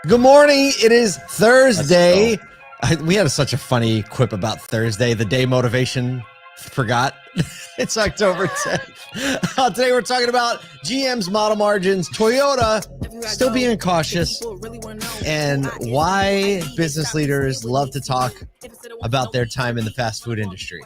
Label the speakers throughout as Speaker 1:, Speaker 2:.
Speaker 1: Good morning. It is Thursday. We had such a funny quip about Thursday, the day motivation forgot. It's October 10th. Today we're talking about GM's model margins, Toyota still being cautious, and why business leaders love to talk about their time in the fast food industry.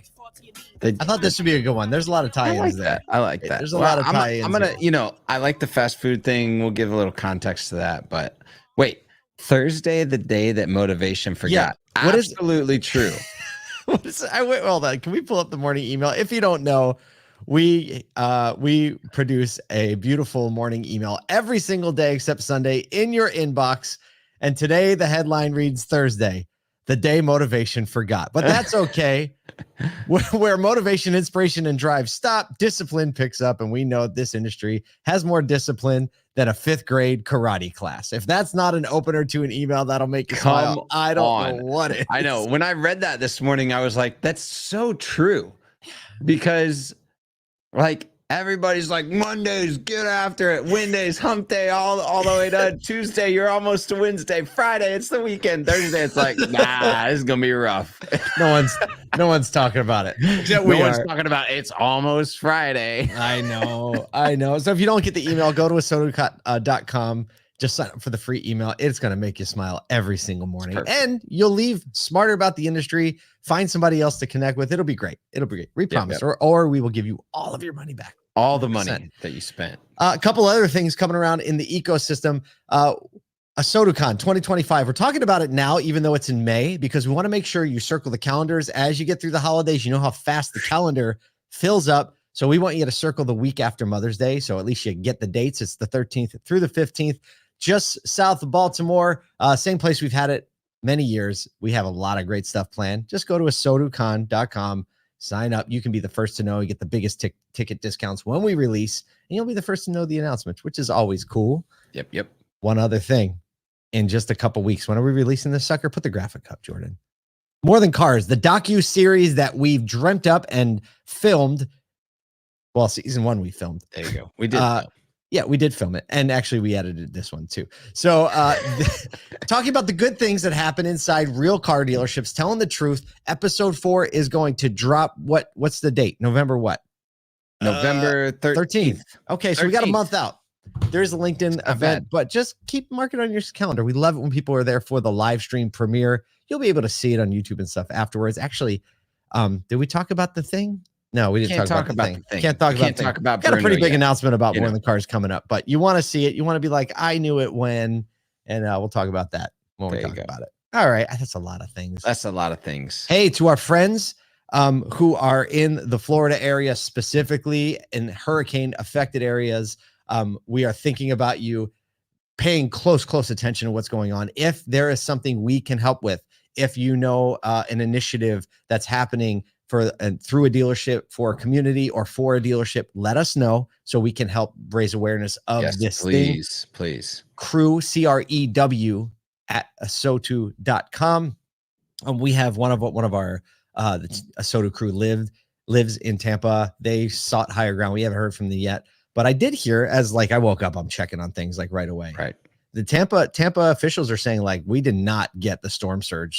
Speaker 1: I thought this would be a good one. There's a lot of tie-ins there.
Speaker 2: I like that.
Speaker 1: There's a lot of tie-ins.
Speaker 2: I'm gonna, I like the fast food thing. We'll give a little context to that. But wait, Thursday, the day that motivation forgot.
Speaker 1: Yeah,
Speaker 2: absolutely true.
Speaker 1: Hold on. Can we pull up the morning email? If you don't know, we produce a beautiful morning email every single day except Sunday in your inbox. And today the headline reads Thursday, the day motivation forgot. But that's okay. Where motivation, inspiration, and drive stop, discipline picks up. And we know this industry has more discipline than a 5th grade karate class. If that's not an opener to an email that'll make you smile, I don't know what it is.
Speaker 2: I know. When I read that this morning, I was like, that's so true. Because like everybody's like, Mondays, get after it. Wednesdays, hump day, all the way to Tuesday, you're almost to Wednesday. Friday, it's the weekend. Thursday, it's like, nah, this is gonna be rough.
Speaker 1: No one's talking about it.
Speaker 2: No one's talking about it's almost Friday.
Speaker 1: I know. So if you don't get the email, go to asoto.com. Just sign up for the free email. It's going to make you smile every single morning. And you'll leave smarter about the industry. Find somebody else to connect with. It'll be great. We promise. Yep. Or we will give you all of your money back.
Speaker 2: All the money that you spent.
Speaker 1: A couple other things coming around in the ecosystem. ASOTOCon 2025. We're talking about it now, even though it's in May, because we want to make sure you circle the calendars as you get through the holidays. You know how fast the calendar fills up. So we want you to circle the week after Mother's Day. So at least you get the dates. It's the 13th through the 15th, just south of Baltimore. Same place we've had it many years. We have a lot of great stuff planned. Just go to asotocon.com, sign up. You can be the first to know. You get the biggest ticket discounts when we release, and you'll be the first to know the announcement, which is always cool.
Speaker 2: Yep.
Speaker 1: One other thing. In just a couple weeks, when are we releasing this sucker? Put the graphic up, Jordan. More Than Cars, the docu-series that we've dreamt up and filmed. Well, season 1 we filmed.
Speaker 2: There you go. We did.
Speaker 1: Yeah, we did film it. And actually, we edited this one too. So talking about the good things that happen inside real car dealerships, telling the truth. Episode 4 is going to drop. What's the date? November what?
Speaker 2: November 13th.
Speaker 1: Okay, so we got a month out. There's a LinkedIn event, but just keep marking on your calendar. We love it when people are there for the live stream premiere. You'll be able to see it on YouTube and stuff afterwards. Actually, did we talk about the thing? No, we didn't talk about the thing. Can't talk about got a pretty big announcement about More Than Cars coming up, but you want to see it. You want to be like, I knew it when, and we'll talk about that when we talk about it. All right. That's a lot of things. Hey, to our friends who are in the Florida area, specifically in hurricane affected areas, we are thinking about you, paying close attention to what's going on. If there is something we can help with, if you know an initiative that's happening through a dealership for a community or for a dealership, let us know so we can help raise awareness of this thing.
Speaker 2: Please.
Speaker 1: Crew, CREW at asoto.com. We have one of our the ASOTO crew lives in Tampa. They sought higher ground. We haven't heard from them yet. But I did hear, as like I woke up, I'm checking on things like right away.
Speaker 2: Right.
Speaker 1: The Tampa officials are saying like we did not get the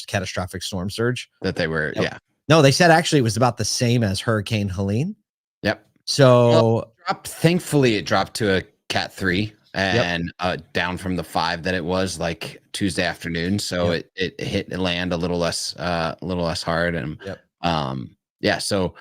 Speaker 1: catastrophic storm surge
Speaker 2: that they were.
Speaker 1: Nope.
Speaker 2: Yeah.
Speaker 1: No, they said actually it was about the same as Hurricane Helene.
Speaker 2: Yep.
Speaker 1: So
Speaker 2: thankfully it dropped to a Cat 3 and down from the 5 that it was like Tuesday afternoon. So it hit land a little less hard. And so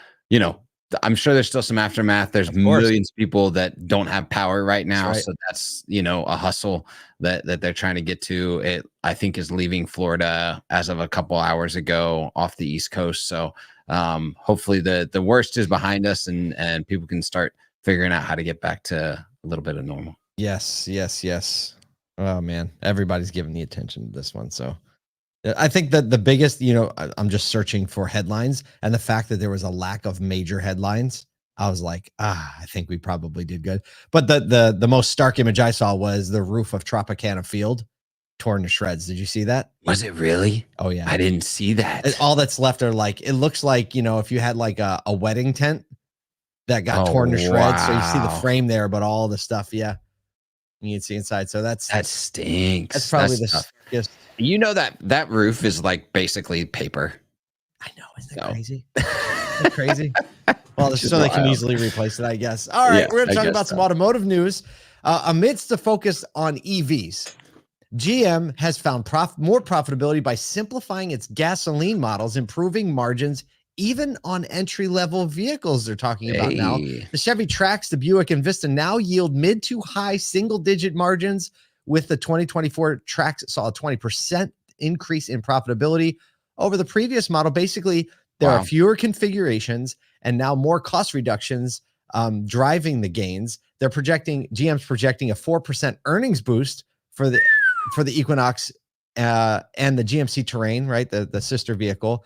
Speaker 2: I'm sure there's still some aftermath. There's millions of people that don't have power right now. Right. So that's, a hustle that they're trying to get to. It, I think, is leaving Florida as of a couple hours ago off the East Coast. So hopefully the worst is behind us and people can start figuring out how to get back to a little bit of normal.
Speaker 1: Yes. Oh man, everybody's giving the attention to this one. So I think that the biggest, I'm just searching for headlines, and the fact that there was a lack of major headlines, I was like, I think we probably did good. But the most stark image I saw was the roof of Tropicana Field torn to shreds. Did you see that?
Speaker 2: Was it really?
Speaker 1: Oh yeah.
Speaker 2: I didn't see that.
Speaker 1: All that's left are like, it looks like, if you had like a wedding tent that got torn to shreds. Wow. So you see the frame there, but all the stuff. Yeah. You can see inside. So that
Speaker 2: stinks.
Speaker 1: That's probably the scariest.
Speaker 2: You know that roof is like basically paper.
Speaker 1: I know. Isn't that crazy? Isn't that crazy? Well, so they can easily replace it, I guess. All right, we're going to talk about some automotive news. Amidst the focus on EVs, GM has found more profitability by simplifying its gasoline models, improving margins even on entry-level vehicles they're talking about now. The Chevy Trax, the Buick Envista now yield mid to high single-digit margins. With the 2024 Trax saw a 20% increase in profitability over the previous model. Basically, there are fewer configurations and now more cost reductions driving the gains. GM's projecting a 4% earnings boost for the Equinox and the GMC Terrain, right? The sister vehicle.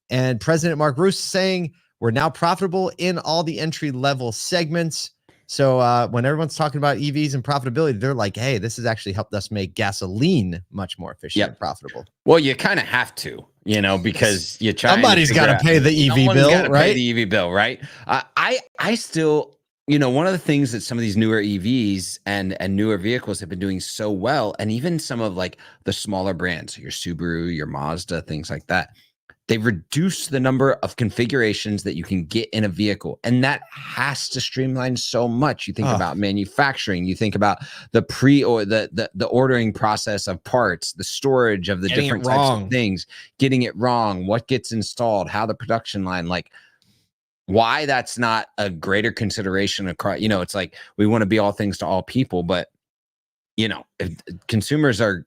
Speaker 1: And President Mark Roos saying we're now profitable in all the entry-level segments. So when everyone's talking about EVs and profitability, they're like, hey, this has actually helped us make gasoline much more efficient and profitable.
Speaker 2: Well, you kind of have to, because you're trying.
Speaker 1: Somebody's got to pay the EV bill, right?
Speaker 2: Pay the EV bill, right? I still, one of the things that some of these newer EVs and newer vehicles have been doing so well, and even some of like the smaller brands, your Subaru, your Mazda, things like that, they've reduced the number of configurations that you can get in a vehicle. And that has to streamline so much. You think about manufacturing, you think about the the ordering process of parts, the storage of the different types of things, getting it wrong, what gets installed, how the production line, like why that's not a greater consideration across, it's like we want to be all things to all people, but if consumers are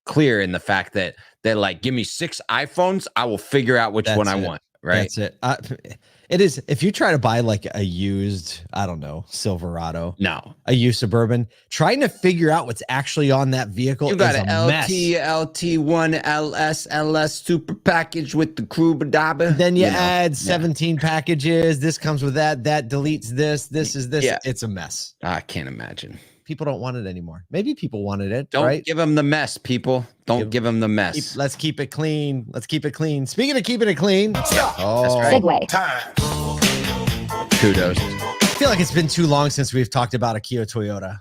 Speaker 2: clear in the fact that they're like, give me 6 iPhones, I will figure out which one I want. Right.
Speaker 1: That's it. It is. If you try to buy like a used, I don't know, Silverado, a used Suburban, trying to figure out what's actually on that vehicle.
Speaker 2: You got an LT, LT1, LS super package with the crew badaba.
Speaker 1: Then you add 17 packages. This comes with that. That deletes this. This is this. Yeah. It's a mess.
Speaker 2: I can't imagine.
Speaker 1: People don't want it anymore. Maybe people wanted it.
Speaker 2: Don't give them the mess, people. Don't give them the mess.
Speaker 1: Let's keep it clean. Let's keep it clean. Speaking of keeping it clean.
Speaker 2: That's right.
Speaker 3: Segue.
Speaker 2: Kudos.
Speaker 1: I feel like it's been too long since we've talked about Akio Toyoda.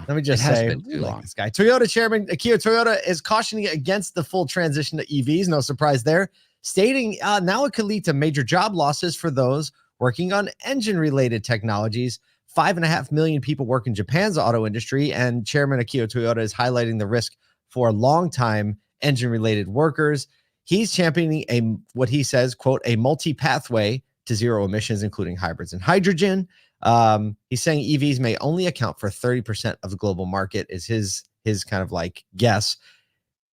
Speaker 1: Let me just say, this guy. Toyota Chairman Akio Toyoda is cautioning against the full transition to EVs. No surprise there. Stating now it could lead to major job losses for those working on engine-related technologies. 5.5 million people work in Japan's auto industry, and Chairman Akio Toyoda is highlighting the risk for long-time engine-related workers. He's championing what he says, quote, a multi-pathway to zero emissions, including hybrids and hydrogen. He's saying EVs may only account for 30% of the global market is his kind of like guess.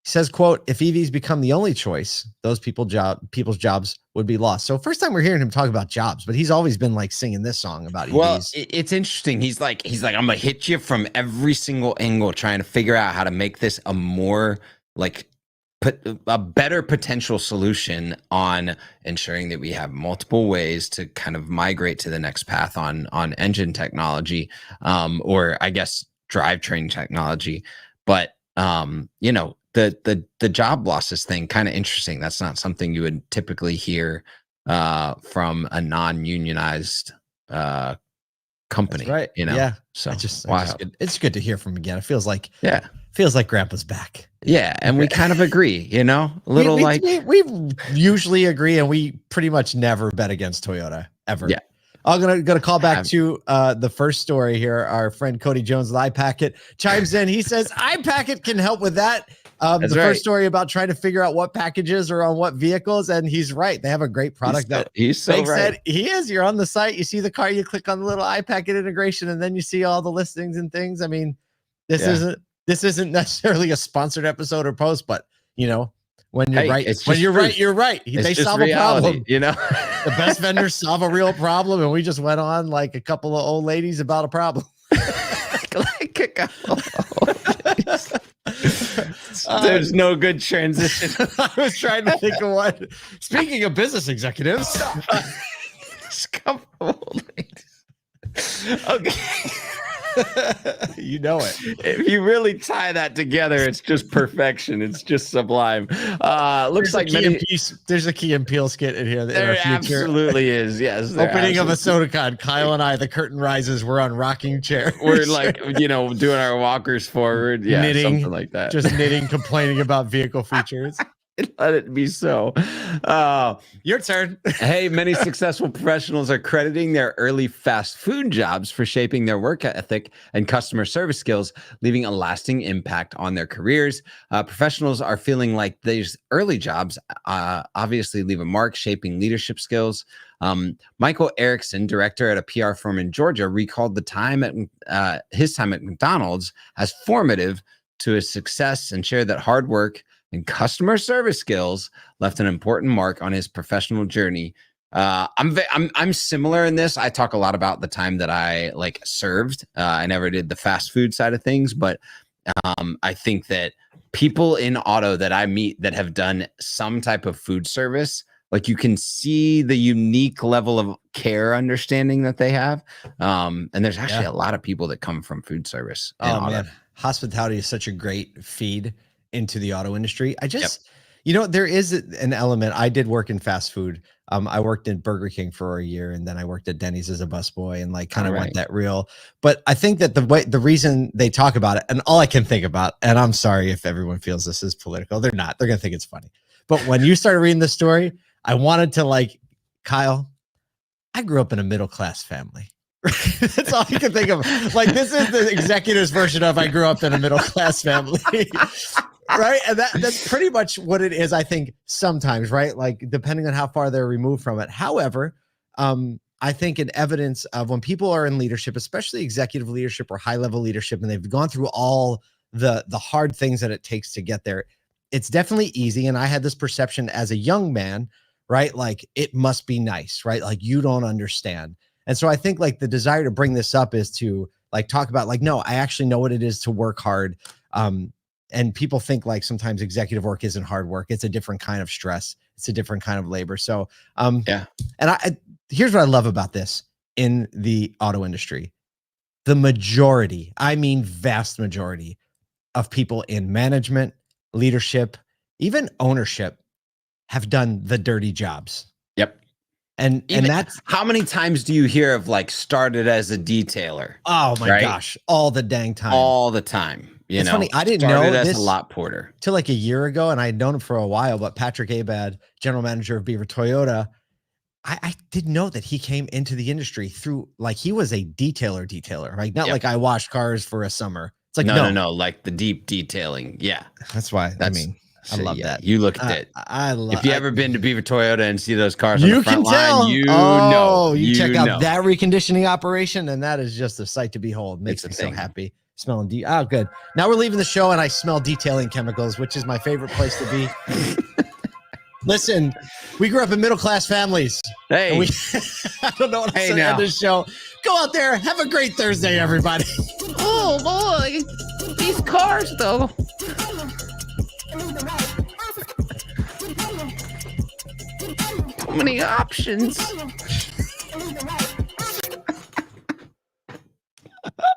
Speaker 1: He says, quote, if EVs become the only choice, those people's jobs would be lost. So first time we're hearing him talk about jobs, but he's always been like singing this song about EVs.
Speaker 2: Well, it's interesting. He's like, I'm going to hit you from every single angle, trying to figure out how to make this a more like a better potential solution on ensuring that we have multiple ways to kind of migrate to the next path on engine technology, or I guess drivetrain technology. But, the job losses thing, kind of interesting. That's not something you would typically hear from a non-unionized company.
Speaker 1: That's right.
Speaker 2: Yeah. So
Speaker 1: it's good to hear from him again. It feels like Grandpa's back.
Speaker 2: Yeah, and we kind of agree.
Speaker 1: We usually agree, and we pretty much never bet against Toyota ever. Yeah. I'm gonna call back to the first story here. Our friend Cody Jones with iPacket chimes in. He says iPacket can help with that. First story about trying to figure out what packages are on what vehicles, and he's right. They have a great product.
Speaker 2: He's so right.
Speaker 1: Said he is. You're on the site, you see the car, you click on the little iPacket integration, and then you see all the listings and things. I mean, this isn't necessarily a sponsored episode or post, but when you're right, you're right. They solve reality, a problem. The best vendors solve a real problem, and we just went on like a couple of old ladies about a problem.
Speaker 2: There's no good transition.
Speaker 1: I was trying to think of what. Speaking of business executives,
Speaker 2: couple of old ladies. Okay.
Speaker 1: You know it.
Speaker 2: If you really tie that together, it's just perfection. It's just sublime. Looks like
Speaker 1: there's a Key and Peele skit in here.
Speaker 2: There absolutely is. Yes.
Speaker 1: Opening of a SodaCon. Kyle and I, the curtain rises. We're on rocking chairs.
Speaker 2: We're like, doing our walkers forward. Yeah,
Speaker 1: knitting,
Speaker 2: something like that.
Speaker 1: Just knitting, complaining about vehicle features.
Speaker 2: Let it be so.
Speaker 1: Your turn.
Speaker 2: Hey, many successful professionals are crediting their early fast food jobs for shaping their work ethic and customer service skills, leaving a lasting impact on their careers. Professionals are feeling like these early jobs obviously leave a mark, shaping leadership skills. Michael Erickson, director at a PR firm in Georgia, recalled the time at his time at McDonald's as formative to his success and shared that hard work and customer service skills left an important mark on his professional journey. I'm similar in this. I talk a lot about the time that I served. I never did the fast food side of things, but I think that people in auto that I meet that have done some type of food service, you can see the unique level of care understanding that they have. And there's actually a lot of people that come from food service.
Speaker 1: Oh man, hospitality is such a great feed into the auto industry. I just, there is an element. I did work in fast food. I worked in Burger King for a year, and then I worked at Denny's as a busboy, and kind of went that real. But I think that the reason they talk about it, and all I can think about, and I'm sorry if everyone feels this is political, they're not. They're gonna think it's funny. But when you started reading the story, I wanted to Kyle, I grew up in a middle-class family. That's all you can think of. This is the executive's version of I grew up in a middle-class family. Right. And that's pretty much what it is, I think, sometimes, right? Depending on how far they're removed from it. However, I think an evidence of when people are in leadership, especially executive leadership or high-level leadership, and they've gone through all the hard things that it takes to get there, it's definitely easy. And I had this perception as a young man, right? It must be nice, right? You don't understand. And so I think the desire to bring this up is to talk about no, I actually know what it is to work hard. And people think sometimes executive work isn't hard work. It's a different kind of stress. It's a different kind of labor. So, And here's what I love about this in the auto industry. The majority, I mean, vast majority of people in management, leadership, even ownership have done the dirty jobs.
Speaker 2: Yep.
Speaker 1: And that's
Speaker 2: how many times do you hear of started as a detailer?
Speaker 1: Oh my gosh. All the dang time.
Speaker 2: All the time. It's
Speaker 1: funny. I didn't know
Speaker 2: this
Speaker 1: as
Speaker 2: a lot porter
Speaker 1: till a year ago, and I had known him for a while. But Patrick Abad, general manager of Beaver Toyota, I didn't know that he came into the industry through he was a detailer, right? Not I washed cars for a summer. It's
Speaker 2: no, the deep detailing. Yeah,
Speaker 1: that's why. I love that.
Speaker 2: You look at it.
Speaker 1: I love.
Speaker 2: If you ever been to Beaver Toyota and see those cars,
Speaker 1: you
Speaker 2: on the front
Speaker 1: can tell.
Speaker 2: Line,
Speaker 1: you check out that reconditioning operation, and that is just a sight to behold. Makes me so happy. Smelling good. Now we're leaving the show, and I smell detailing chemicals, which is my favorite place to be. Listen, we grew up in middle-class families.
Speaker 2: Hey,
Speaker 1: I don't know what to say on this show. Go out there, have a great Thursday, everybody.
Speaker 2: Oh boy, these cars though. So many options.